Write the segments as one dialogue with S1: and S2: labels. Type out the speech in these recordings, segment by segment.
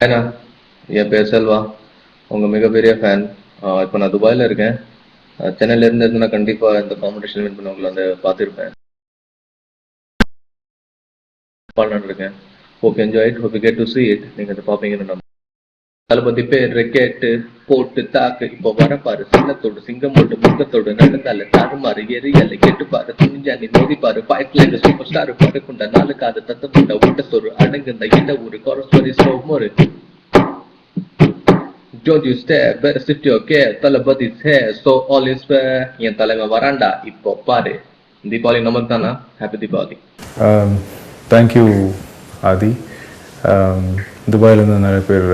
S1: ஏன்னா என் பேர் செல்வா, உங்கள் மிகப்பெரிய ஃபேன். இப்போ நான் துபாயில் இருக்கேன். சென்னையிலேருந்து நான் கண்டிப்பாக இந்த காம்படிஷன் வின் பண்ண உங்களை வந்து பார்த்துருப்பேன். பண்ணலான்னு இருக்கேன். Hope enjoy it, hope you get to see it. நீங்கள் அதை பார்ப்பீங்கன்னு நம்ப தளபதி பேர் கேட்டு போட்டு தாக்கு இப்போ வரப்பாரு சின்னத்தோடு சிங்கம் போட்டு முகத்தோடு நடந்தால தாறுமாறு எரியலை கேட்டு பாரு துணிஞ்சாண்டி மோதி பாரு பாய்ட்ல இந்த சூப்பர் ஸ்டார் பறக்குண்ட நாளுக்காது தத்தமுண்ட ஊட்டத்தோறு அடங்குந்த இந்த ஒரு கொரஸ்வரி ஸ்லோமோரு. Don't you stare, better sit your care. தளபதி's hair, so all is fair. என் தலைமை வராண்டா இப்போ பாரு. தீபாவளி நமக்கு தானா? ஹாப்பி தீபாவளி.
S2: தேங்க்யூ ஆதி. துபாயிலேருந்து நிறைய பேர்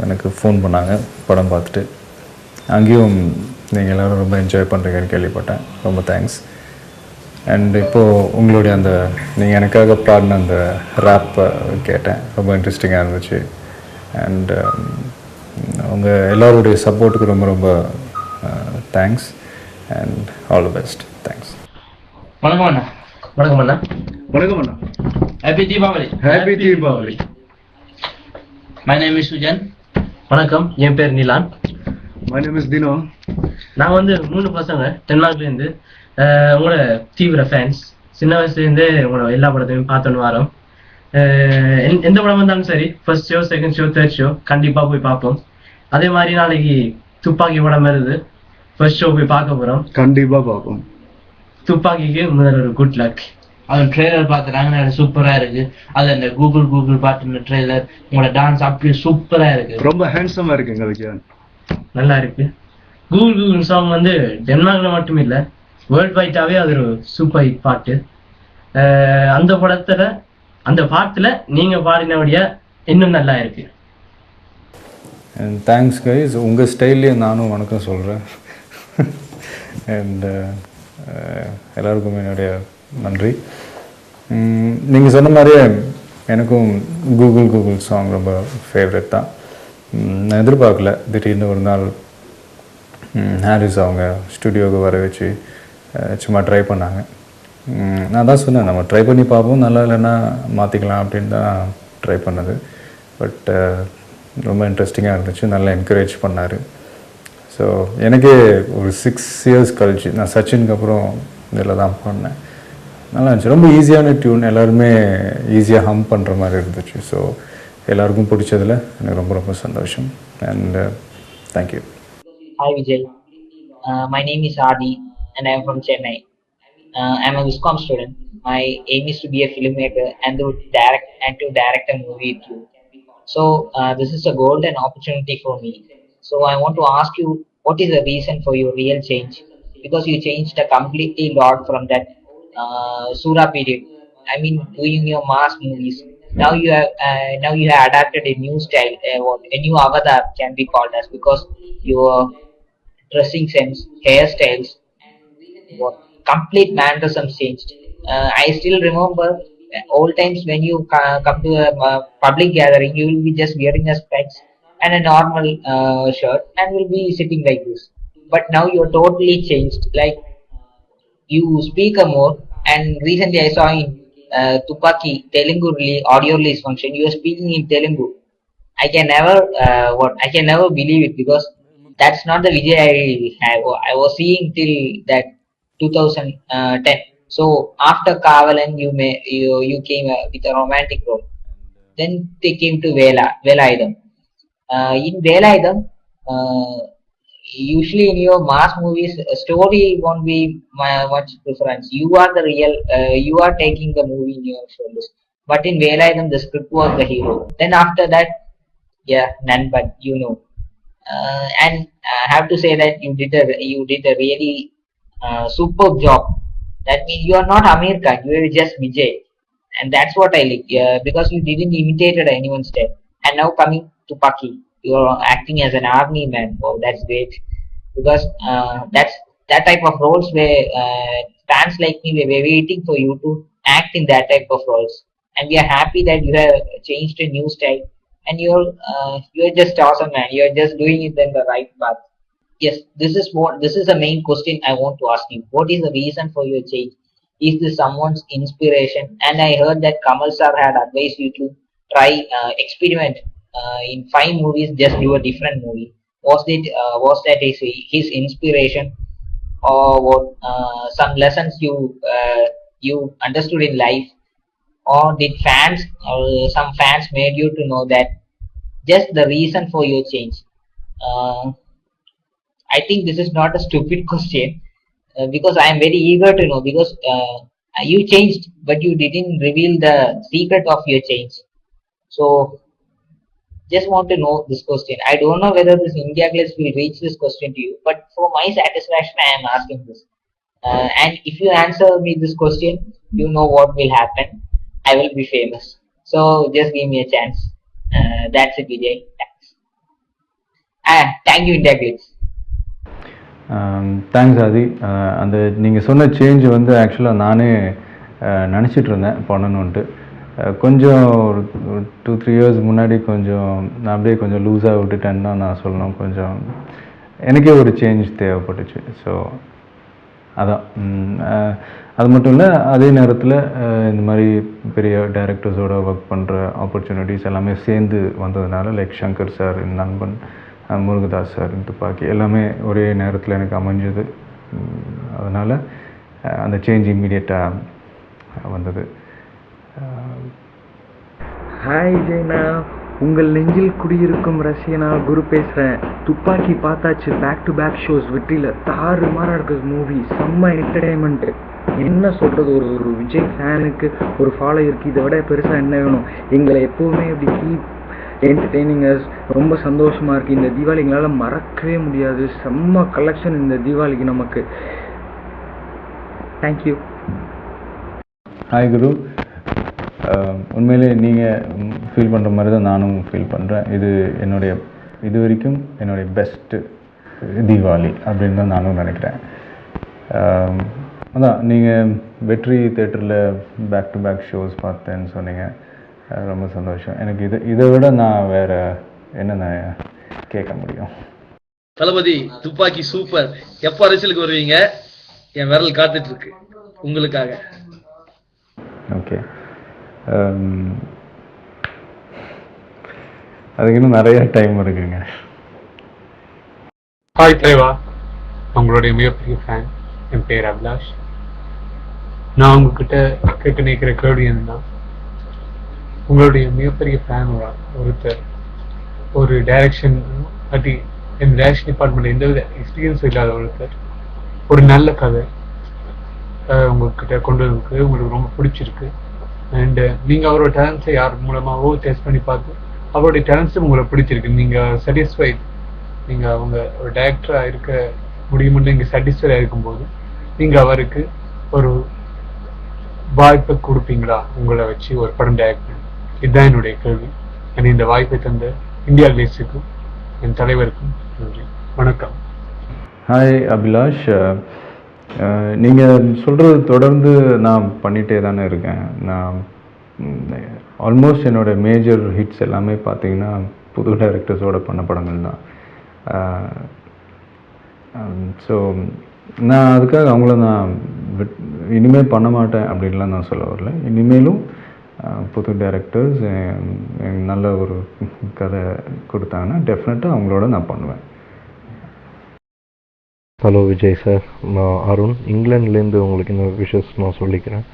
S2: எனக்கு ஃபோன் பண்ணாங்க படம் பார்த்துட்டு. அங்கேயும் நீங்கள் எல்லோரும் ரொம்ப என்ஜாய் பண்ணுறீங்கன்னு கேள்விப்பட்டேன். ரொம்ப தேங்க்ஸ். அண்ட் இப்போது உங்களுடைய அந்த நீங்கள் எனக்காக பாடின அந்த ரேப்பை கேட்டேன், ரொம்ப இன்ட்ரெஸ்டிங்காக இருந்துச்சு. அண்ட் உங்கள் எல்லோருடைய சப்போர்ட்டுக்கு ரொம்ப ரொம்ப thanks and all the best. Thanks.
S3: வணக்கம் அண்ணா.
S4: வணக்கம் அண்ணா.
S5: வணக்கம் அண்ணா.
S3: Happy Deepavali.
S5: Happy Deepavali.
S3: My name is Sujan.
S4: வணக்கம், என் பேர் Nilan.
S5: My name is Dino.
S4: நான் வந்து 3 பசங்க டென்மார்க்லேருந்து உங்களோட தீவிர ஃபேன்ஸ். சின்ன வயசுலேருந்தே உங்களோட எல்லா படத்தையும் பார்த்துன்னு வரோம். எந்த படம் வந்தாலும் சரி, first show, second show, third show கண்டிப்பாக போய் பார்ப்போம். அதே மாதிரி நாளைக்கு துப்பாக்கி படம் வருது, ஃபர்ஸ்ட் ஷோ போய் பார்க்க போகிறோம்.
S5: கண்டிப்பாக பார்ப்போம்.
S4: துப்பாக்கிக்கு முதல்ல ஒரு குட் லக்.
S3: அது ட்ரெய்லர் பார்த்துட்டாங்க, சூப்பரா இருக்கு. அது அந்த கூகுள் பாட்டு ட்ரெய்லர், உங்களோட டான்ஸ் அப்படியே சூப்பரா இருக்கு.
S5: ரொம்ப ஹேண்ட்ஸமா இருக்குங்க விஜயன்.
S4: நல்லா இருக்கு. கூகுள் சாங் வந்து டென்மார்க்ல மட்டும் இல்லை, வேர்ல்ட் வைட்டாவே அது ஒரு சூப்பர் ஹிட் பாட்டு. அந்த பாட்டுல நீங்க பாடினபடியா இன்னும் நல்லா இருக்கு.
S2: And thanks guys. உங்கள் ஸ்டைல்லையே நானும் வணக்கம் சொல்கிறேன். அண்ட் எல்லாருக்கும் என்னுடைய நன்றி. நீங்கள் சொன்ன மாதிரியே எனக்கும் கூகுள் சாங் ரொம்ப ஃபேவரட் தான். நான் எதிர்பார்க்கல, திடீர்னு ஒரு நாள் ஹாரிஸ் அவங்க ஸ்டுடியோவுக்கு வர வச்சு சும்மா ட்ரை பண்ணாங்க. நான் தான் சொன்னேன், நம்ம ட்ரை பண்ணி பார்ப்போம், நல்லா இல்லைன்னா மாற்றிக்கலாம் அப்படின்னு தான் ட்ரை பண்ணது. பட் ரொம்ப இன்ட்ரெஸ்டிங்காக இருந்துச்சு, நல்லா என்கரேஜ் பண்ணார். ஸோ எனக்கே ஒரு 6 இயர்ஸ் கழிச்சு நான் சச்சினுக்கு அப்புறம் இதில் தான் பண்ணேன். நல்லா இருந்துச்சு. ரொம்ப ஈஸியான டியூன், எல்லாருமே ஈஸியாக ஹம் பண்ணுற மாதிரி இருந்துச்சு. ஸோ எல்லாருக்கும் பிடிச்சதில் எனக்கு ரொம்ப ரொம்ப சந்தோஷம். And thank you.
S6: Hi Vijay, my name is Adi and I am from Chennai. I am a Viscom student. My aim is to be a filmmaker and to direct a movie with you. So this is a golden opportunity for me. So I want to ask you, what is the reason for your real change? Because you changed a completely lot from that Sura period. I mean, doing your mass movies. Now you have adapted a new style, a new avatar can be called as, because your dressing sense, hairstyles, what complete mannerisms changed. I still remember old times when you come to a public gathering, you will be just wearing a specs and a normal shirt and will be sitting like this. But now you're totally changed. Like you speak a more, and recently I saw in Tupaki Telugu audio release function, you are speaking in Telugu. I can never believe it, because that's not the Vijay I was seeing till that 2010. So after Kavalan, you came with a romantic role. Then they came to Velayudham. In Velayudham, usually in your mass movies, story won't be much preference. You are the real, you are taking the movie in your shoulders. But in Velayudham, the script was the hero. Then after that, yeah, none but you know. And I have to say that you did a really superb job. That means you are not Amir Khan, you are just Vijay, and that's what I like. Because you didn't imitate anyone's style. And now coming to Paki, you are acting as an army man. Wow, that's great. Because that's that type of roles where fans like me were waiting for you to act in that type of roles, and we are happy that you have changed a new style. And you're just awesome, man. You're just doing it in the right path. Yes, this is the main question I want to ask you. What is the reason for your change? Is this someone's inspiration? And I heard that Kamal sir had advised you to try experiment in 5 movies just do a different movie? Was that his inspiration, or what some lessons you understood in life, or did fans or some fans made you to know that just the reason for your change? uh, I think this is not a stupid question, because I am very eager to know, because you changed but you didn't reveal the secret of your change. So just want to know this question. I don't know whether this India Glitz will reach this question to you, but for my satisfaction I am asking this. And if you answer me this question, you know what will happen. I will be famous. So just give me a chance. That's it, Vijay. Thanks. Thank you, India Glitz.
S2: Thanks Aadhi. அந்த நீங்கள் சொன்ன change வந்து ஆக்சுவலாக நானே நினச்சிட்டு இருந்தேன் பண்ணணுன்ட்டு. கொஞ்சம் ஒரு 2-3 இயர்ஸ் முன்னாடி கொஞ்சம் நான் அப்படியே கொஞ்சம் லூஸாக விட்டுட்டேன்னு தான் நான் சொல்லணும். கொஞ்சம் எனக்கே ஒரு சேஞ்ச் தேவைப்பட்டுச்சு. ஸோ அதான். அது மட்டும் இல்லை, அதே நேரத்தில் இந்த மாதிரி பெரிய டைரக்டர்ஸோட ஒர்க் பண்ணுற ஆப்பர்ச்சுனிட்டிஸ் எல்லாமே சேர்ந்து வந்ததுனால, லைக் சங்கர் சார், நண்பன் முருகதாஸ் சார், துப்பாக்கி எல்லாமே ஒரே நேரத்தில் எனக்கு அமைஞ்சது. அதனால் அந்த சேஞ்ச் இம்மீடியட்டாக வந்தது.
S7: ஹாய் ஜெய்னா, உங்கள் நெஞ்சில் குடியிருக்கும் ரசிகனா குரு பேசுகிறேன். துப்பாக்கி பார்த்தாச்சு, பேக் டு பேக் ஷோஸ் வெற்றியில் தாறு மாறாக இருக்குது மூவி, செம்ம என்டர்டெயின்மெண்ட்டு. என்ன சொல்கிறது, ஒரு விஜய் ஃபேனுக்கு ஒரு ஃபாலோயருக்கு இதை விட பெருசாக என்ன வேணும்? எங்களை எப்போவுமே இப்படி கீப் என்டர்டெய்னிங்கர்ஸ். ரொம்ப சந்தோஷமாக இருக்குது. இந்த தீபாவளி எங்களால் மறக்கவே முடியாது. செம்ம கலெக்ஷன் இந்த தீபாவளிக்கு நமக்கு. தேங்க்யூ.
S2: ஹாய் குரு. உண்மையிலே நீங்கள் ஃபீல் பண்ணுற மாதிரி தான் நானும் ஃபீல் பண்ணுறேன். இது வரைக்கும் என்னுடைய பெஸ்ட்டு தீபாவளி அப்படின்னு தான் நானும் நினைக்கிறேன். அதான் நீங்கள் வெற்றி தேட்டரில் பேக் டு பேக் ஷோஸ் பார்த்தேன்னு சொன்னீங்க. ரொம்ப சந்தோஷம். எனக்கு இதை விட நான் வேறு என்ன நான் கேட்க முடியும்?
S8: தளபதி துப்பாக்கி சூப்பர். எப்போ அரசியலுக்கு வருவீங்க? என் விரல் காத்துட்டு இருக்கு உங்களுக்காக.
S2: ஓகே, அதுக்கு இன்னும் நிறைய டைம் இருக்குங்க.
S9: ஹாய் தலைவா, உங்களுடைய மிகப்பெரிய ஃபேன். என் பேர் அபிலாஷ். நான் உங்ககிட்ட கேட்டு நிற்கிற கேள்வி என்னன்னா, உங்களுடைய மிகப்பெரிய ஃபேன் ஒருத்தர் ஒரு டைரக்ஷன் இந்த டைரக்ஷன் டிபார்ட்மெண்ட் எந்தவித எக்ஸ்பீரியன்ஸ் இல்லாத ஒருத்தர் ஒரு நல்ல கதை உங்ககிட்ட கொண்டு வந்து உங்களுக்கு ரொம்ப பிடிச்சிருக்கு, அண்டு நீங்கள் அவரோட டேலண்ட்ஸை யார் மூலமாகவோ டெஸ்ட் பண்ணி பார்த்து அவருடைய டேலண்ட்ஸும் உங்களுக்கு பிடிச்சிருக்கு, நீங்கள் சாட்டிஸ்ஃபைட், நீங்கள் அவங்க ஒரு டைரக்டராக இருக்க முடியும்னு நீங்கள் சாட்டிஸ்ஃபைடாக இருக்கும்போது நீங்கள் அவருக்கு ஒரு வாய்ப்பை கொடுப்பீங்களா? உங்களை வச்சு ஒரு படம் டைரக்ட். இதுதான் என்னுடைய கேள்வி. எனக்கு இந்த வாய்ப்பை தந்த இந்தியா கிளேஸுக்கும் என் தலைவருக்கும் நன்றி. வணக்கம்.
S2: ஹாய் அபிலாஷ். நீங்கள் சொல்கிறது தொடர்ந்து நான் பண்ணிகிட்டே தானே இருக்கேன். நான் ஆல்மோஸ்ட் என்னோடய மேஜர் ஹிட்ஸ் எல்லாமே பார்த்தீங்கன்னா புது டைரக்டர்ஸோடு பண்ண படங்கள் தான். ஸோ நான் அதுக்காக அவங்கள நான் இனிமேல் பண்ண மாட்டேன் அப்படின்லாம் நான் சொல்ல வரல. இனிமேலும் புது டைரக்டர்ஸ் நல்ல ஒரு கதை கொடுத்தாங்கன்னா டெஃபினட்டாக அவங்களோட நான் பண்ணுவேன்.
S10: ஹலோ விஜய் சார், நான் அருண். இங்கிலாந்துலேருந்து உங்களுக்கு இந்த விஷஸ் நான் சொல்லிக்கிறேன்.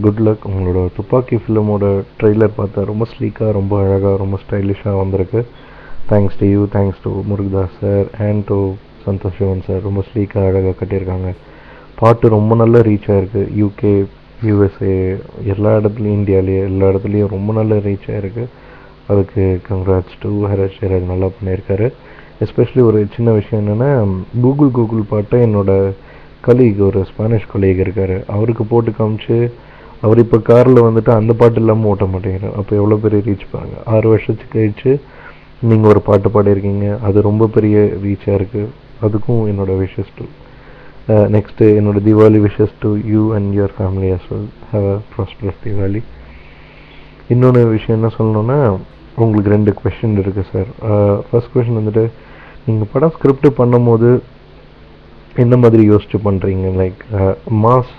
S10: Good luck. உங்களோட துப்பாக்கி ஃபிலிமோட ட்ரெய்லர் பார்த்தா ரொம்ப ஸ்லீக்காக, ரொம்ப அழகாக, ரொம்ப ஸ்டைலிஷாக வந்திருக்கு. Thanks to you, thanks to Murugadoss sir and to Santosh Sivan sir. ரொம்ப ஸ்லீக்காக அழகாக கட்டியிருக்காங்க. பாட்டு ரொம்ப நல்லா ரீச் ஆகிருக்கு. யூகே, யூஎஸ்ஏ, எல்லா இடத்துலையும், இந்தியாவிலேயே எல்லா இடத்துலையும் ரொம்ப நல்லா ரீச் ஆகிருக்கு. அதுக்கு கங்க்ராட்ஸ் டு ஹரஷ் ஜெயராஜ். நல்லா பண்ணியிருக்காரு. எஸ்பெஷலி ஒரு சின்ன விஷயம் என்னென்னா, கூகுள் பாட்டை என்னோடய கலீக், ஒரு ஸ்பானிஷ் கலீக் இருக்கார், அவருக்கு போட்டு காமிச்சு அவர் இப்போ காரில் வந்துட்டு அந்த பாட்டு இல்லாமல் ஓட்ட மாட்டேங்கிறார். அப்போ எவ்வளோ பெரிய ரீச் பாருங்கள். 6 வருஷத்துக்கு கழிச்சு நீங்கள் ஒரு பாட்டு பாடியிருக்கீங்க, அது ரொம்ப பெரிய ரீச்சாக இருக்குது. அதுக்கும் என்னோடய விஷஸ் டு. நெக்ஸ்ட்டு என்னோட Deepavali wishes to you and your family as well. Have a prosperous Deepavali. இன்னொன்று விஷயம் என்ன சொல்லணுன்னா, உங்களுக்கு 2 கொஷின் இருக்குது சார். ஃபர்ஸ்ட் கொஷின் வந்துட்டு, நீங்கள் படம் ஸ்கிரிப்ட் பண்ணும் போது என்ன மாதிரி யோசிச்சு பண்ணுறீங்க? லைக் மாஸ்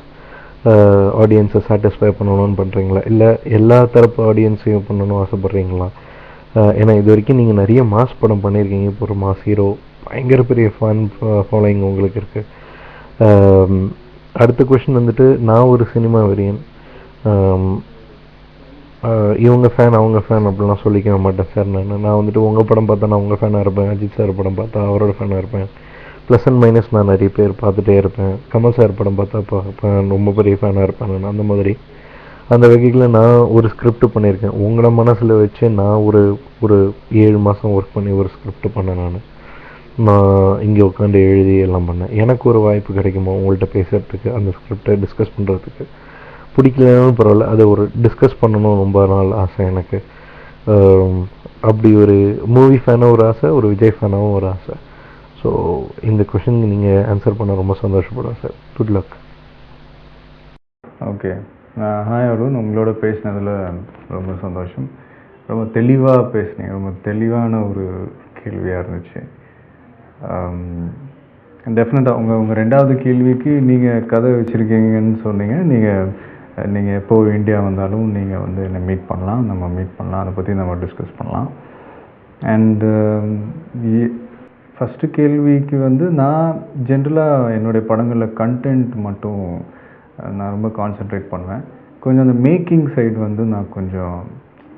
S10: ஆடியன்ஸை சாட்டிஸ்ஃபை பண்ணணும்னு பண்ணுறீங்களா, இல்லை எல்லா தரப்பு ஆடியன்ஸையும் பண்ணணும் ஆசைப்பட்றீங்களா? ஏன்னா இது வரைக்கும் நீங்கள் நிறைய மாஸ் படம் பண்ணியிருக்கீங்க. இப்போ ஒரு மாஸ் ஹீரோ, பயங்கர பெரிய ஃபேன் ஃபாலோயிங் உங்களுக்கு இருக்குது. அடுத்த கொஷின் வந்துட்டு, நான் ஒரு சினிமா வெறியன். இவங்க ஃபேன் அவங்க ஃபேன் அப்படிலாம் சொல்லிக்க மாட்டேன் சார். நான் வந்துட்டு உங்கள் படம் பார்த்தா நான் உங்கள் ஃபேனாக இருப்பேன், அஜித் சார் படம் பார்த்தா அவரோட ஃபேனாக இருப்பேன். ப்ளஸ் அண்ட் மைனஸ் நான் நிறைய பேர் பார்த்துட்டே இருப்பேன். கமல் சார் படம் பார்த்தா பார்ப்பேன், ரொம்ப பெரிய ஃபேனாக இருப்பேன் நான். அந்த மாதிரி அந்த வகையில் நான் ஒரு ஸ்கிரிப்ட் பண்ணியிருக்கேன். உங்களை மனசில் வச்சு நான் ஒரு 7 மாதம் ஒர்க் பண்ணி ஒரு ஸ்கிரிப்ட் பண்ணேன். நான் இங்கே உட்காந்து எழுதி எல்லாம் பண்ணேன். எனக்கு ஒரு வாய்ப்பு கிடைக்குமோ உங்கள்கிட்ட பேசுகிறதுக்கு, அந்த ஸ்கிரிப்டை டிஸ்கஸ் பண்ணுறதுக்கு. பிடிக்கலனாலும் பரவாயில்ல, அதை ஒரு டிஸ்கஸ் பண்ணணும் ரொம்ப நாள் ஆசை எனக்கு. அப்படி ஒரு மூவி ஃபேனாக ஒரு ஆசை, ஒரு விஜய் ஃபேனாகவும் ஒரு ஆசை. ஸோ இந்த கொஷனுக்கு நீங்கள் ஆன்சர் பண்ண ரொம்ப சந்தோஷப்படுவேன் sir. Good luck.
S2: Okay, hi Arun, உங்களோட பேசினதில் ரொம்ப சந்தோஷம். ரொம்ப தெளிவாக பேசுனீங்க. ரொம்ப தெளிவான ஒரு கேள்வியாக இருந்துச்சு. டெஃபினட்டாக உங்கள் ரெண்டாவது கேள்விக்கு நீங்கள் கதை வச்சுருக்கீங்கன்னு சொன்னீங்க. நீங்கள் எப்போ இந்தியா வந்தாலும் நீங்கள் வந்து என்னை மீட் பண்ணலாம், நம்ம மீட் பண்ணலாம், அதை பற்றி நம்ம டிஸ்கஸ் பண்ணலாம். அண்டு ஃபஸ்ட்டு கேள்விக்கு வந்து நான் ஜென்ரலாக என்னுடைய படங்களில் கண்டென்ட் மட்டும் நான் ரொம்ப கான்சென்ட்ரேட் பண்ணுவேன். கொஞ்சம் அந்த மேக்கிங் சைடு வந்து நான் கொஞ்சம்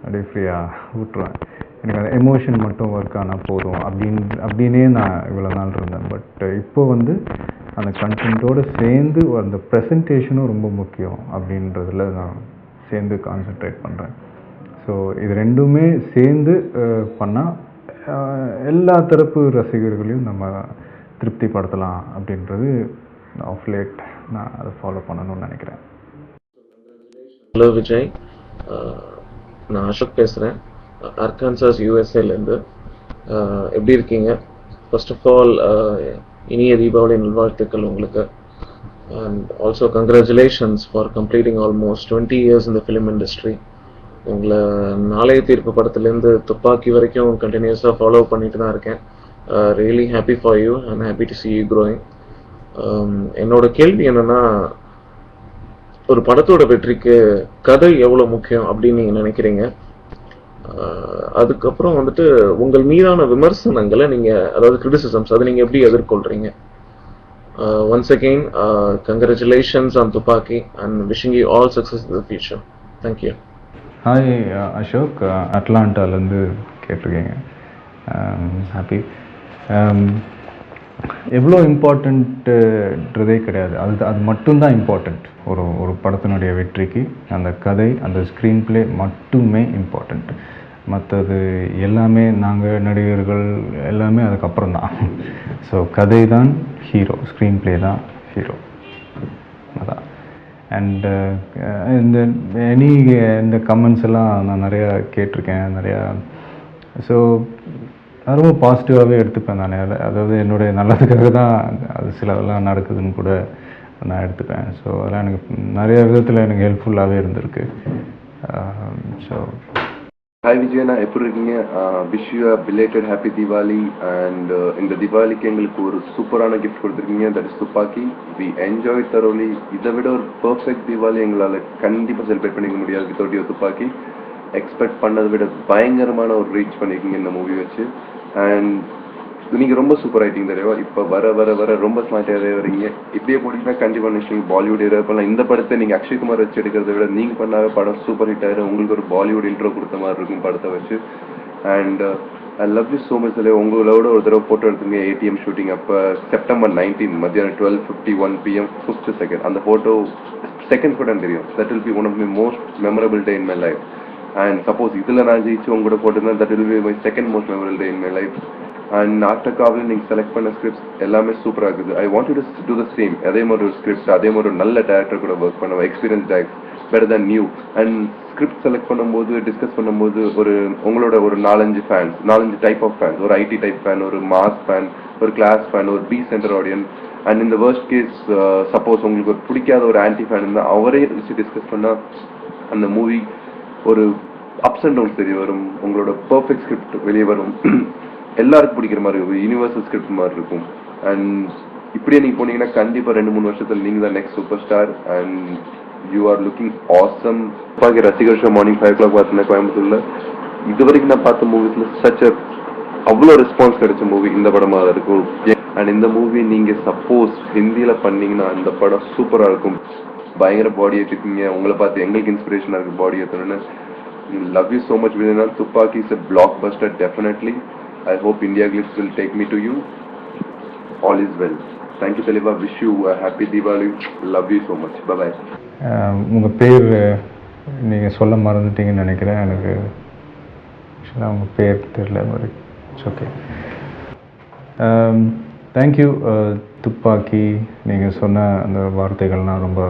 S2: அப்படியே ஃப்ரீயாக விட்டுருவேன். எனக்கு அந்த எமோஷன் மட்டும் ஒர்க் ஆனால் போதும் அப்படின்னே நான் இவ்வளோ நாள் இருந்தேன். பட் இப்போ வந்து அந்த கண்டென்ட்டோடு சேர்ந்து அந்த ப்ரெசன்டேஷனும் ரொம்ப முக்கியம் அப்படின்றதில் நான் சேர்ந்து கான்சென்ட்ரேட் பண்ணுறேன். ஸோ இது ரெண்டுமே சேர்ந்து பண்ணால் எல்லா தரப்பு ரசிகர்களையும் நம்ம திருப்திப்படுத்தலாம் அப்படின்றது ஆஃப் லேட் நான் அதை ஃபாலோ பண்ணணும்னு நினைக்கிறேன்.
S11: ஹலோ விஜய், நான் அசோக் பேசுகிறேன், அர்கான்சாஸ் யூஎஸ்ஏலேருந்து. எப்படி இருக்கீங்க? ஃபர்ஸ்ட் ஆஃப் ஆல் இனிய தீபாவளி நல்வாழ்த்துக்கள் உங்களுக்கு. And also congratulations for completing almost 20 years இந்த ஃபிலிம் இண்டஸ்ட்ரி. உங்களை நாளைய தீர்ப்பு படத்துலேருந்து துப்பாக்கி வரைக்கும் கண்டினியூஸாக ஃபாலோ பண்ணிட்டு தான் இருக்கேன். Really happy for you and happy to C you growing. என்னோட கேள்வி என்னன்னா, ஒரு படத்தோட வெற்றிக்கு கதை எவ்வளோ முக்கியம் அப்படின்னு நீங்கள் நினைக்கிறீங்க? அதுக்கப்புறம் வந்துட்டு உங்கள் மீதான விமர்சனங்களை நீங்கள், அதாவது கிரிட்டிசிசம்ஸ், அதை நீங்கள் எப்படி எதிர்கொள்கிறீங்க? Once again congratulations on Thuppakki and wishing you all success in the future. Thank you.
S2: Hi Ashok, அட்லாண்டாலேருந்து கேட்டிருக்கீங்க. ஹாப்பி. எவ்வளோ இம்பார்ட்டண்ட்டுன்றதே கிடையாது, அது மட்டும்தான் இம்பார்ட்டண்ட். ஒரு படத்தினுடைய வெற்றிக்கு அந்த கதை, அந்த ஸ்க்ரீன் ப்ளே மட்டுமே இம்பார்ட்டண்ட். மற்றது எல்லாமே நாங்கள் நடிகர்கள் எல்லாமே அதுக்கப்புறம் தான். ஸோ கதை தான் ஹீரோ, ஸ்க்ரீன் ப்ளே தான் ஹீரோ. அதான். அண்டு இந்த கமெண்ட்ஸ் எல்லாம் நான் நிறையா கேட்டிருக்கேன் நிறையா. ஸோ அது ரொம்ப பாசிட்டிவாகவே எடுத்துப்பேன் நான். அதாவது என்னுடைய நல்லதுக்காக தான் அது சிலதெல்லாம் நடக்குதுன்னு கூட நான் எடுத்துப்பேன். ஸோ அதெல்லாம் எனக்கு நிறைய விதத்தில் எனக்கு ஹெல்ப்ஃபுல்லாகவே இருந்திருக்கு. ஸோ
S12: ஹாய் விஜய், நான் எப்படி இருக்கீங்க? Wish you a belated happy Deepavali. And இந்த தீபாவளிக்கு எங்களுக்கு ஒரு சூப்பரான கிஃப்ட் கொடுத்துருக்கீங்க, that is Thuppakki. We enjoy thoroughly. இதை விட ஒரு பர்ஃபெக்ட் தீபாவளி எங்களால் கண்டிப்பாக செலிப்ரேட் பண்ணிக்க முடியாது வித்தவுட் யுவர் துப்பாக்கி. எக்ஸ்பெக்ட் பண்ணதை விட பயங்கரமான ஒரு ரீச் பண்ணியிருக்கீங்க இந்த மூவி வச்சு. அண்ட் நீங்கள் ரொம்ப சூப்பர் ஆகிட்டீங்க தெரியுமா. இப்போ வர வர வர ரொம்ப ஸ்மார்ட்டாகவே வரீங்க. இப்படியே போட்டிங்கன்னா கண்டிப்பாக நினைச்சிங்க பாலிவுட் ஹீரோ பண்ணலாம். இந்த படத்தை நீங்கள் அக்ஷய் குமார் வச்சு எடுக்கிறத விட நீங்கள் பண்ணாத படம் சூப்பர் ஹிட் ஆகிடும். உங்களுக்கு ஒரு பாலிவுட் இன்ட்ரோ கொடுத்த மாதிரி இருக்கும் படத்தை வச்சு. And I love you so much. உங்களோட ஒரு தடவை ஃபோட்டோ எடுத்துங்க ATM ஷூட்டிங் அப்போ September 19 மத்தியானம் 12:51 PM 5th second. அந்த ஃபோட்டோ செகண்ட் கூட தெரியும். That will be one of my most memorable day in my life. And suppose இதில் நான் ஜெயிச்சு உங்களோட போட்டிருந்தேன், that will be my second most memorable day in my life. And நாட்டக்காவில் நீங்கள் செலக்ட் பண்ண ஸ்கிரிப்ட்ஸ் எல்லாமே சூப்பராக இருக்குது. I want to do the same. அதே மாதிரி ஒரு ஸ்கிரிப்ட், அதே மாதிரி ஒரு நல்ல டேரக்டர் கூட ஒர்க் பண்ணுவேன், experience director, better than new. And script select பண்ணும்போது, டிஸ்கஸ் பண்ணும்போது உங்களோட ஒரு 4-5 டைப் ஆஃப் ஃபேன்ஸ். ஒரு IT டைப் ஃபேன், ஒரு மாஸ் ஃபேன், ஒரு கிளாஸ் ஃபேன், ஒரு பி சென்டர் ஆடியன்ஸ். அண்ட் இந்த வேர்ஸ்ட் கேஸ் சப்போஸ் உங்களுக்கு ஒரு பிடிக்காத ஒரு ஆன்டி ஃபேன் இருந்தால் அவரே வச்சு டிஸ்கஸ் பண்ணால் அந்த மூவி ஒரு அப்ஸ் அண்ட் டவுன்ஸ் தெரிய வரும். உங்களோட பர்ஃபெக்ட் ஸ்கிரிப்ட் வெளியே வரும். எல்லாருக்கும் பிடிக்கிற மாதிரி இருக்கும், யூனிவர்சல் ஸ்கிரிப்ட் மாதிரி இருக்கும். அண்ட் இப்படியே நீங்கள் போனீங்கன்னா கண்டிப்பாக 2-3 வருஷத்தில் நீங்கள் தான் next super star. And you are looking awesome. துப்பாக்கி ரசிகர் ஷோ மார்னிங் 5 o'clock பார்த்தீங்கன்னா கோயம்புத்தூரில். இது வரைக்கும் நான் பார்த்த மூவிஸில் அவ்வளோ ரெஸ்பான்ஸ் கிடைச்ச மூவி இந்த படமாக இருக்கும். அண்ட் இந்த மூவி நீங்கள் சப்போஸ் ஹிந்தியில் பண்ணீங்கன்னா இந்த படம் சூப்பராக இருக்கும். பயங்கர பாடி ஏற்றிருக்கீங்க. உங்களை பார்த்து எங்களுக்கு இன்ஸ்பிரேஷனாக இருக்குது பாடி ஏற்றணுன்னு. லவ் யூ ஸோ மச் விஜயனா. Thuppakki is a blockbuster definitely. I hope India Glitz will take me to you. All is well. Thank you Taliba. Wish you a happy Diwali. Love you so much. Bye bye.
S2: உங்கள் பேர் நீங்கள் சொல்ல மறந்துட்டீங்கன்னு நினைக்கிறேன். எனக்கு ஆக்சுவலாக உங்கள் பேர் தெரியல மாதிரி. It's okay. தேங்க்யூ துப்பாக்கி. நீங்கள் சொன்ன அந்த வார்த்தைகள்லாம் ரொம்ப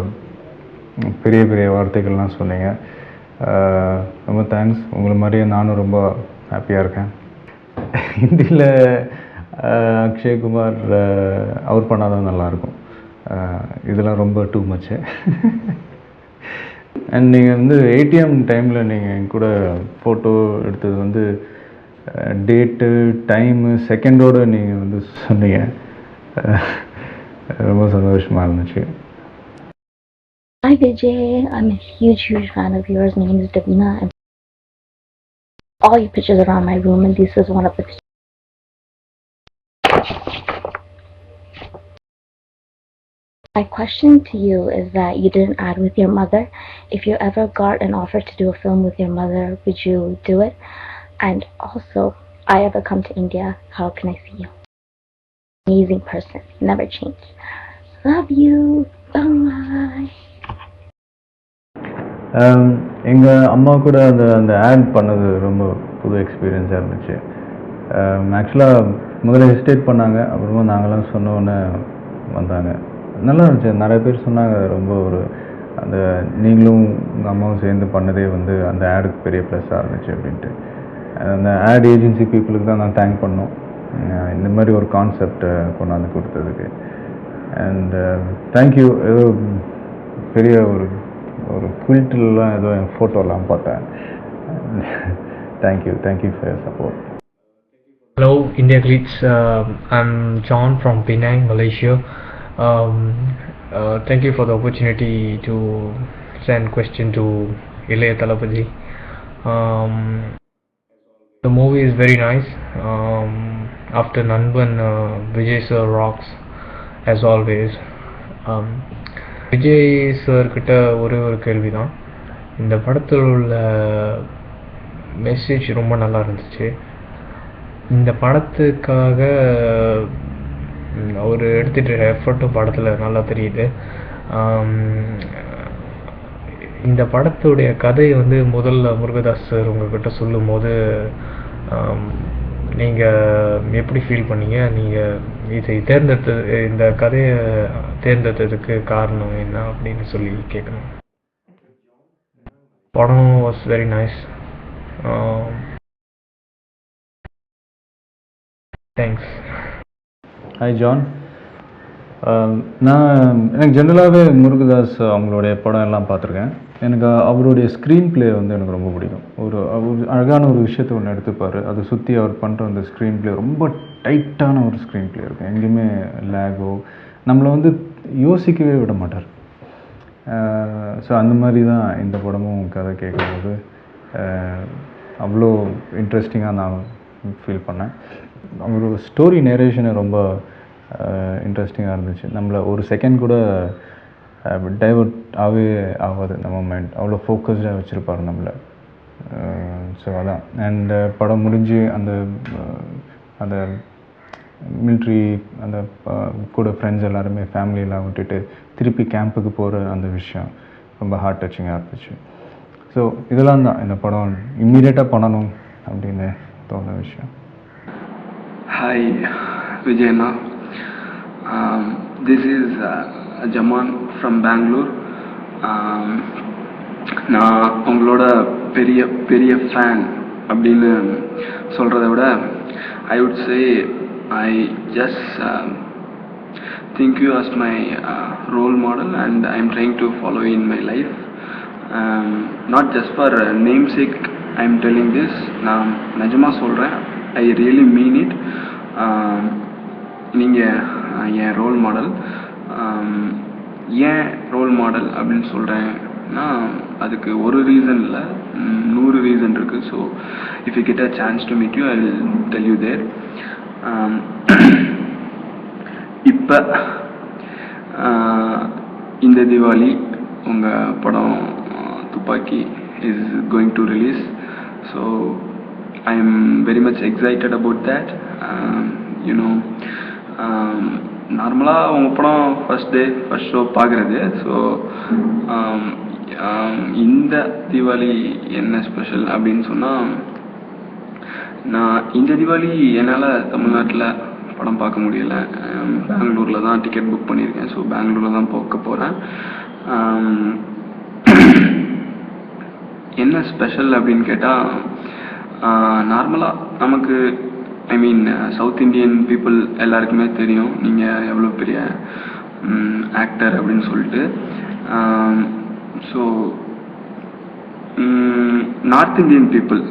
S2: பெரிய பெரிய வார்த்தைகள்லாம் சொன்னீங்க. ரொம்ப தேங்க்ஸ். உங்களை மாதிரியே நானும் ரொம்ப ஹாப்பியாக இருக்கேன். ஹிந்தியில் அக்ஷய்குமார் அவர் பண்ணாதான் நல்லாயிருக்கும். இதெல்லாம் ரொம்ப டூ மச்சு. அண்ட் நீங்கள் வந்து ஏடிஎம் டைமில் நீங்கள் என் கூட ஃபோட்டோ எடுத்தது வந்து டேட்டு டைமு செகண்டோடு நீங்கள் வந்து சொன்னீங்க. ரொம்ப சந்தோஷமாக இருந்துச்சு.
S13: Hi Vijay, I'm a huge fan of yours. My name is Davina. And all your pictures around my room, and this is one of the pictures. My question to you is that you didn't add with your mother. If you ever got an offer to do a film with your mother, would you do it? And also, I ever come to India, how can I see you? Amazing person, never change. Love you. Bye.
S2: எங்கள் அம்மா கூட அந்த add பண்ணது ரொம்ப புது எக்ஸ்பீரியன்ஸாக இருந்துச்சு. ஆக்சுவலாக முதல்ல ஹெசிடேட் பண்ணாங்க. அப்புறமா நாங்களாம் சொன்னோன்னே வந்தாங்க. நல்லா இருந்துச்சு. நிறைய பேர் சொன்னாங்க ரொம்ப ஒரு அந்த நீங்களும் உங்கள் அம்மாவும் சேர்ந்து பண்ணதே வந்து அந்த ஆடுக்கு பெரிய ப்ளஸ்ஸாக இருந்துச்சு அப்படின்ட்டு. அந்த ஆட் ஏஜென்சி பீப்புளுக்கு தான் நான் தேங்க் பண்ணோம் இந்த மாதிரி ஒரு கான்செப்டை கொண்டாந்து கொடுத்ததுக்கு. And thank you. ஏதோ பெரிய ஒரு குவில்ட்லாம் ஏதோ என் ஃபோட்டோலாம் பார்த்தேன். Thank you for your support.
S14: Hello India Glitz, I'm John from Penang, Malaysia. Thank you for the opportunity to send question to Ilaya Thalapathy. The movie is very nice. After Nanban, Vijay sir rocks as always. Vijay sir கிட்ட ஒரே ஒரு கேள்வி தான். இந்த படத்தில் உள்ள message ரொம்ப நல்லா இருந்துச்சு. இந்த படத்துக்காக அவர் எடுத்துகிட்டு எஃபர்ட்டும் படத்தில் நல்லா தெரியுது. இந்த படத்துடைய கதை வந்து முதல்ல முருகதாஸ் சார் உங்ககிட்ட சொல்லும் போது நீங்கள் எப்படி ஃபீல் பண்ணீங்க? நீங்கள் இதை இந்த கதையை தேர்ந்தெடுத்ததுக்கு காரணம் என்ன அப்படின்னு சொல்லி கேட்கணும். படம் was very nice. Thanks.
S2: Hi John. எனக்கு ஜென்ரலாகவே முருகதாஸ் அவங்களுடைய படம் எல்லாம் பார்த்துருக்கேன். எனக்கு அவருடைய ஸ்க்ரீன் ப்ளே வந்து எனக்கு ரொம்ப பிடிக்கும். ஒரு அழகான ஒரு விஷயத்தை ஒன்று எடுத்துப்பார். அதை சுற்றி அவர் பண்ணுற அந்த ஸ்க்ரீன் ப்ளே ரொம்ப டைட்டான ஒரு ஸ்க்ரீன் ப்ளே இருக்கும். எங்கேயுமே லேகோ நம்மளை வந்து யோசிக்கவே விட மாட்டார். ஸோ அந்த மாதிரி தான் இந்த படமும் கதை கேட்கும்போது அவ்வளோ இன்ட்ரெஸ்டிங்காக நான் ஃபீல் பண்ணேன். அவரோட ஸ்டோரி நேரேஷனை ரொம்ப இன்ட்ரெஸ்டிங்காக இருந்துச்சு. நம்மளை ஒரு செகண்ட் கூட டைவர்ட் ஆகாது நம்ம மைண்ட். அவ்வளோ ஃபோக்கஸ்டாக வச்சுருப்பார் நம்மளை. ஸோ அதான். அண்ட் படம் முடிஞ்சு அந்த மிலிட்ரி அந்த கூட ஃப்ரெண்ட்ஸ் எல்லாருமே ஃபேமிலியெல்லாம் விட்டுட்டு திருப்பி கேம்புக்கு போகிற அந்த விஷயம் ரொம்ப ஹார்ட் டச்சிங்காக இருந்துச்சு. ஸோ இதெல்லாம் தான் இந்த படம் இம்மீடியட்டாக பண்ணணும் அப்படின்னு தோணுன விஷயம்.
S15: ஹாய் விஜயண்ணா. This is Jaman from Bangalore. நான் உங்களோட பெரிய பெரிய ஃபேன் அப்படின்னு சொல்கிறத விட I would say I just think you as my role model and I'm trying to follow in my life. Not just for namesake I'm telling this. நான் நிஜமா சொல்கிறேன். I really mean it. நீங்கள் என் role model. ஏன் role model அப்படின்னு சொல்கிறேன்னா அதுக்கு ஒரு ரீசன் இல்லை. நூறு ரீசன் இருக்குது. So if you get a chance to meet you I will tell you there. இப்போ இந்த தீபாவளி உங்கள் படம் துப்பாக்கி is going to release, so I am very much excited about that. You know, நார்மலாக உங்கள் படம் ஃபர்ஸ்ட் ஷோ பார்க்குறது. ஸோ இந்த தீபாவளி என்ன ஸ்பெஷல் அப்படின்னு சொன்னால், நான் இந்த தீபாவளி என்னால் தமிழ்நாட்டில் படம் பார்க்க முடியலை. பெங்களூரில் தான் டிக்கெட் புக் பண்ணியிருக்கேன். ஸோ பெங்களூரில் தான் பார்க்க போகிறேன். என்ன ஸ்பெஷல் அப்படின்னு கேட்டால், நார்மலாக நமக்கு ஐ மீன் சவுத் இண்டியன் பீப்புள் எல்லாருக்குமே தெரியும் நீங்கள் எவ்வளோ பெரிய ஆக்டர் அப்படின்னு சொல்லிட்டு. So north Indian people,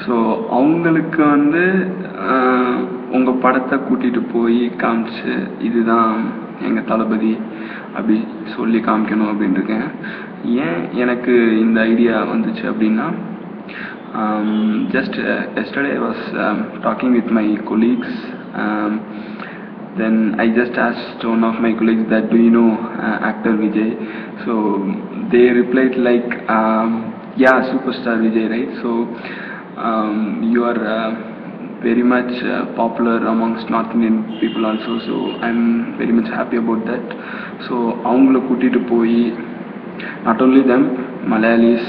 S15: so அவங்களுக்கு வந்து உங்கள் படத்தை கூட்டிகிட்டு போய் காமிச்சு இதுதான் எங்கள் தளபதி அப்படி சொல்லி காமிக்கணும் அப்படின்னு இருக்கேன். ஏன் எனக்கு இந்த ஐடியா வந்துச்சு அப்படின்னா, just yesterday I was talking with my colleagues. Then I just asked one of my colleagues that, do you know actor Vijay? So they replied like, yeah, superstar Vijay, right? So you are very much popular amongst North Indian people also. So I'm very much happy about that. So avangala kootitu poi not only them, Malayalis,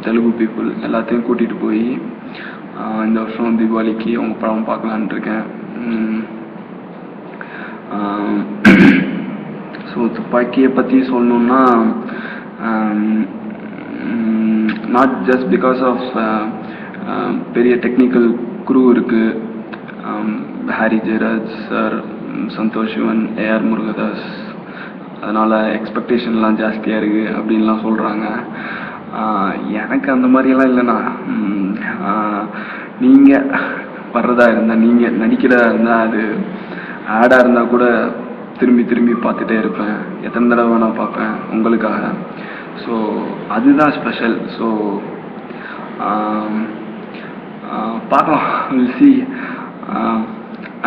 S15: Telugu people எல்லாத்தையும் கூட்டிகிட்டு போய் இந்த வருஷம் தீபாவளிக்கு அவங்க படம் பார்க்கலான்ட்டு இருக்கேன். So துப்பாக்கியை பற்றி சொல்லணுன்னா, நாட் ஜஸ்ட் பிகாஸ் ஆஃப் பெரிய டெக்னிக்கல் குரூ இருக்குது. ஹாரி ஜெயராஜ் சார், சந்தோஷ் சிவன், ஏஆர் முருகதாஸ், அதனால் எக்ஸ்பெக்டேஷன்லாம் ஜாஸ்தியாக இருக்குது அப்படின்லாம் சொல்கிறாங்க. எனக்கு அந்த மாதிரியெல்லாம் இல்லைண்ணா. நீங்கள் வர்றதா இருந்தால், நீங்கள் நடிக்கிறதா இருந்தால், அது ஆடாக இருந்தால் கூட திரும்பி திரும்பி பார்த்துட்டே இருப்பேன். எத்தனை தடவை வேணால் பார்ப்பேன் உங்களுக்காக. ஸோ அதுதான் ஸ்பெஷல். ஸோ பார்க்கலாம், will see.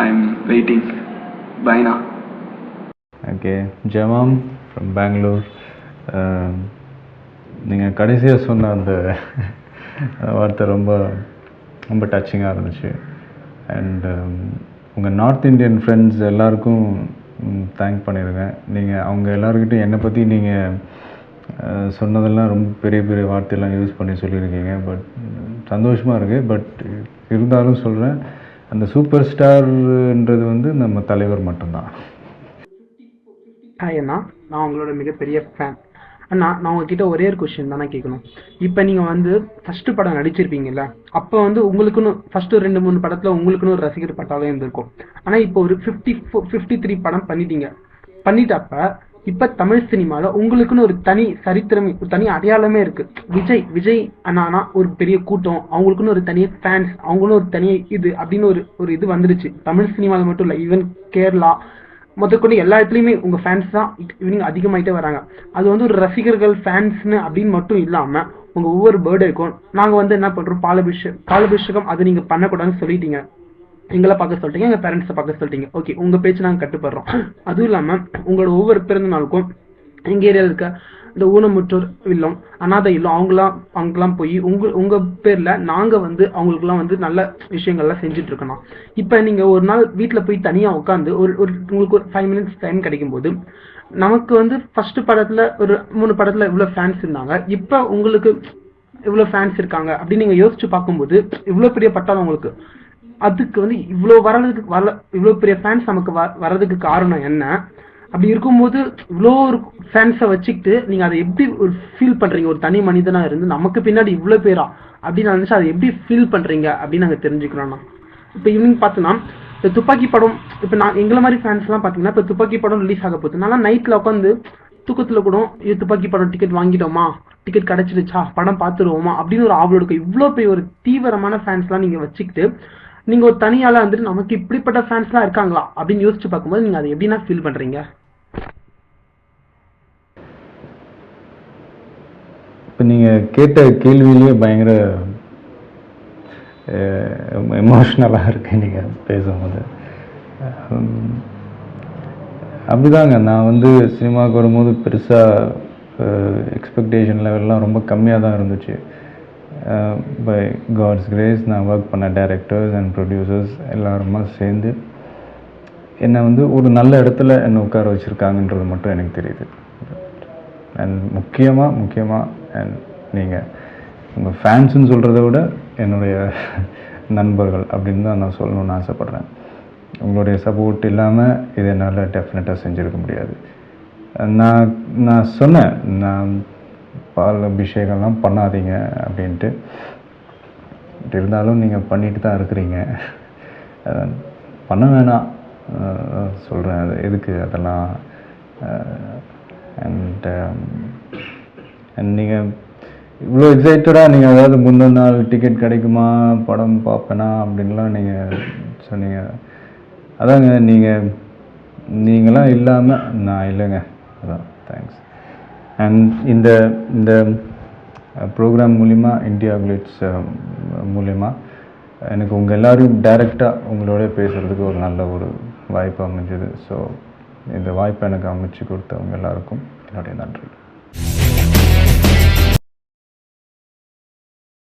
S15: I am waiting. பைனா.
S2: Okay, Jamam from Bangalore. நீங்கள் கடைசியாக சொன்ன அந்த வார்த்தை ரொம்ப ரொம்ப டச்சிங்காக இருந்துச்சு. அண்ட் உங்கள் நார்த் இந்தியன் ஃப்ரெண்ட்ஸ் எல்லாருக்கும் தேங்க் பண்ணிடுங்க. நீங்கள் அவங்க எல்லாருக்கிட்டையும் என்னை பற்றி நீங்கள் சொன்னதெல்லாம் ரொம்ப பெரிய பெரிய வார்த்தையெல்லாம் யூஸ் பண்ணி சொல்லியிருக்கீங்க. பட் சந்தோஷமாக இருக்குது. பட் இருந்தாலும் சொல்கிறேன், அந்த சூப்பர் ஸ்டார்ன்றது வந்து நம்ம தலைவர் மட்டும்தான்.
S16: ஹாய் அண்ணா, நான் உங்களோட மிகப்பெரிய ஃபேன். அண்ணா, நான் உங்ககிட்ட ஒரே ஒரு கொஸ்டின் தானே கேட்கணும். இப்போ நீங்கள் வந்து ஃபஸ்ட்டு படம் நடிச்சிருப்பீங்கல்ல, அப்போ வந்து உங்களுக்குன்னு ஃபஸ்ட்டு 2-3 படத்தில் உங்களுக்குன்னு ஒரு ரசிகர் பட்டாலும் இருந்திருக்கும். ஆனால் இப்போ ஒரு 53 படம் பண்ணிட்டப்ப இப்போ தமிழ் சினிமாவில் உங்களுக்குன்னு ஒரு தனி சரித்திரமே, ஒரு தனி அடையாளமே இருக்குது. விஜய் அண்ணானா ஒரு பெரிய கூட்டம், அவங்களுக்குன்னு ஒரு தனியாக ஃபேன்ஸ், அவங்களும் ஒரு தனியாக இது அப்படின்னு ஒரு இது வந்துருச்சு. தமிழ் சினிமாவில் மட்டும் இல்லை, ஈவன் கேரளா முதற்கொண்டு எல்லா இடத்துலையுமே உங்கள் ஃபேன்ஸ் தான் இவங்க அதிகமாகிட்டே வராங்க. அது வந்து ஒரு ரசிகர்கள் ஃபேன்ஸ்னு அப்படின்னு மட்டும் இல்லாமல் உங்கள் ஒவ்வொரு பர்த்டேக்கும் நாங்கள் வந்து என்ன பண்ணுறோம், பாலபிஷேகம் அது நீங்கள் பண்ணக்கூடாதுன்னு சொல்லிட்டீங்க. எங்களை பார்க்க சொல்லிட்டீங்க, எங்கள் பேரண்ட்ஸை பார்க்க சொல்லிட்டீங்க. ஓகே, உங்கள் பேச்சு நாங்கள் கட்டுப்படுறோம். அதுவும் இல்லாமல் உங்களோட ஒவ்வொரு பிறந்த நாளுக்கும் எங்கள் ஏரியாவில் இருக்க இந்த ஊனமுற்றோர் இல்லம், அனாதை இல்லம், அவங்கெல்லாம் போய் உங்கள் பேரில் நாங்கள் வந்து அவங்களுக்குலாம் வந்து நல்ல விஷயங்கள்லாம் செஞ்சுட்டு இருக்கணும். இப்போ நீங்கள் ஒரு நாள் வீட்டில் போய் தனியாக உட்காந்து உங்களுக்கு ஒரு 5 மினிட்ஸ் டைம் கிடைக்கும் போது, நமக்கு வந்து ஃபர்ஸ்ட் படத்தில் ஒரு 3 படத்தில் இவ்வளோ ஃபேன்ஸ் இருந்தாங்க, இப்போ உங்களுக்கு இவ்வளோ ஃபேன்ஸ் இருக்காங்க அப்படின்னு நீங்கள் யோசிச்சு பார்க்கும்போது இவ்வளோ பெரிய பட்டாளம் உங்களுக்கு, அதுக்கு வந்து இவ்வளோ பெரிய ஃபேன்ஸ் நமக்கு வர்றதுக்கு காரணம் என்ன? அப்படி இருக்கும்போது இவ்வளோ ஒரு ஃபேன்ஸை வச்சுக்கிட்டு நீங்கள் அதை எப்படி ஒரு ஃபீல் பண்ணுறீங்க? ஒரு தனி மனிதனாக இருந்து நமக்கு பின்னாடி இவ்வளோ பேரா அப்படின்னு நினச்சி அதை எப்படி ஃபீல் பண்ணுறீங்க அப்படின்னு நாங்கள் தெரிஞ்சுக்கிறோம்னா, இப்போ ஈவினிங் பார்த்தோன்னா இப்போ துப்பாக்கி படம், இப்போ நான் எங்களை மாதிரி ஃபேன்ஸ்லாம் பார்த்தீங்கன்னா இப்போ துப்பாக்கி படம் ரிலீஸ் ஆக போகுது, நல்லா நைட்டில் உட்காந்து தூக்கத்தில் கூட இது துப்பாக்கி படம் டிக்கெட் வாங்கிட்டோமா, டிக்கெட் கிடச்சிடுச்சா, படம் பார்த்துருவோமா அப்படின்னு ஒரு ஆவலோடு இருக்கு. இவ்வளோ பெரிய ஒரு தீவிரமான ஃபேன்ஸ்லாம் நீங்கள் வச்சுக்கிட்டு நீங்கள் ஒரு தனியால் வந்துட்டு நமக்கு இப்படிப்பட்ட ஃபேன்ஸ்லாம் இருக்காங்களா அப்படின்னு யோசிச்சு பார்க்கும்போது நீங்கள் அதை எப்படின்னா ஃபீல் பண்ணுறீங்க?
S2: இப்போ நீங்கள் நீங்கள் கேட்ட கேள்வியிலேயே பயங்கர எமோஷ்னலாக இருக்கு நீங்கள் பேசும்போது. அப்படிதாங்க, நான் வந்து சினிமாவுக்கு வரும்போது பெருசாக எக்ஸ்பெக்டேஷன் லெவல்லாம் ரொம்ப கம்மியாக தான் இருந்துச்சு. பை காட்ஸ் கிரேஸ் நான் ஒர்க் பண்ண டைரக்டர்ஸ் அண்ட் ப்ரொடியூசர்ஸ் எல்லாருமா சேர்ந்து என்னை வந்து ஒரு நல்ல இடத்துல என்னை உட்கார வச்சுருக்காங்கன்றது மட்டும் எனக்கு தெரியுது. அண்ட் முக்கியமாக அண்ட் நீங்கள் உங்கள் ஃபேன்ஸுன்னு சொல்கிறத விட என்னுடைய நண்பர்கள் அப்படின்னு தான் நான் சொல்லணும்னு ஆசைப்பட்றேன். உங்களுடைய சப்போர்ட் இல்லாமல் இது என்னால் டெஃபினட்டாக செஞ்சுருக்க முடியாது. நான் சொன்னேன், நான் பால் அபிஷேகம்லாம் பண்ணாதீங்க அப்படின்ட்டு. இருந்தாலும் நீங்கள் பண்ணிட்டு தான் இருக்கிறீங்க. பண்ண வேணாம் சொல்கிறேன், அது எதுக்கு அதெல்லாம். அண்ட் நீங்கள் இவ்வளோ எக்ஸைட்டடாக நீங்கள் அதாவது முந்தின நாள் டிக்கெட் கிடைக்குமா, படம் பார்ப்பேனா அப்படின்லாம் நீங்கள் சொன்னீங்க. அதாங்க, நீங்களாம் இல்லாமல் நான் இல்லைங்க. அதான் தேங்க்ஸ். அண்ட் இந்த ப்ரோக்ராம் மூலிமா, இந்தியா கிளிட்ஸ் மூலிமா எனக்கு உங்கள் எல்லோரும் டைரெக்டாக உங்களோட பேசுகிறதுக்கு ஒரு நல்ல ஒரு வாய்ப்பு அமைஞ்சது. ஸோ இந்த வாய்ப்பை எனக்கு அமைச்சு கொடுத்தவங்க எல்லாருக்கும் என்னுடைய நன்றி.